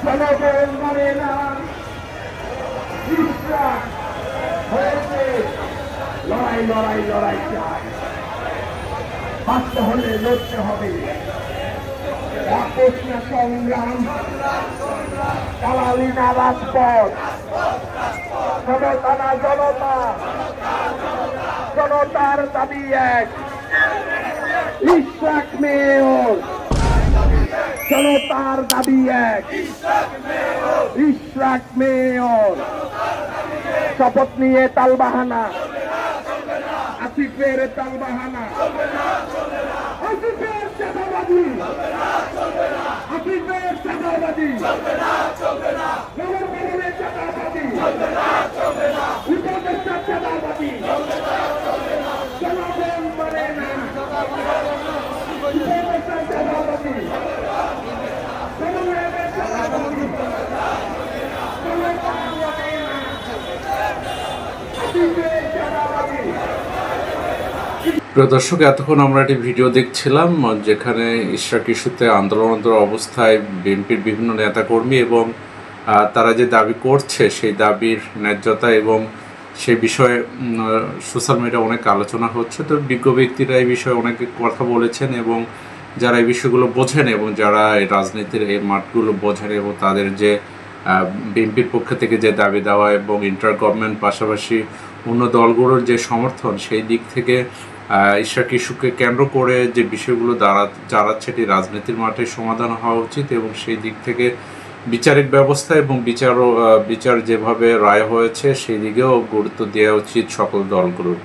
জনগণ মানে না, হয়েছে লড়াই লড়াই লড়াই চাই, বাঁচতে হলে লড়তে হবে। আপোষ না সংগ্রাম, দালালি না রাজপথ, জনতা না জনতা, জনতার দাবি এক, ইশরাক মেয়র। জনতার দাবি এক, ইশরাক মেয়র। শপথ নিয়ে তালবাহানা, আসিফের তালবাহানা, আসিফের চাঁদাবাদী, আসিফের চাঁদাবাদী, নগরবাবুরের চাঁদাবাদী, উপদেষ্টার চাঁদাবাদী, জনগণ মানে না, উপদেষ্টার চাঁদাবাদী, জনগণের চাঁদাবাদী, জনগণ মানে না, আসিফের চাঁদাবাদী। প্রিয় দর্শক, এতক্ষণ আমরা একটি ভিডিও দেখছিলাম যেখানে ইশরাক ইস্যুতে আন্দোলনরত অবস্থায় বিএনপির বিভিন্ন নেতাকর্মী এবং তারা যে দাবি করছে সেই দাবির ন্যায্যতা এবং সেই বিষয়ে সোশ্যাল মিডিয়া অনেক আলোচনা হচ্ছে। তো বিজ্ঞ ব্যক্তিরা এই বিষয়ে অনেক কথা বলেছেন এবং যারা এই বিষয়গুলো বোঝেন এবং যারা এই রাজনীতির এই মাঠগুলো বোঝেন এবং তাদের যে বিএনপির পক্ষ থেকে যে দাবি দেওয়া এবং ইন্টার গভর্নমেন্ট পাশাপাশি অন্য দলগুলোর যে সমর্থন, সেই দিক থেকে ইশরাক ইস্যুকে কেন্দ্র করে যে বিষয়গুলো দাঁড়াচ্ছে এটি রাজনীতির মাঠে সমাধান হওয়া উচিত এবং সেই দিক থেকে বিচারিক ব্যবস্থা এবং বিচার যেভাবে রায় হয়েছে সেই দিকেও গুরুত্ব দেওয়া উচিত সকল দলগুলোর।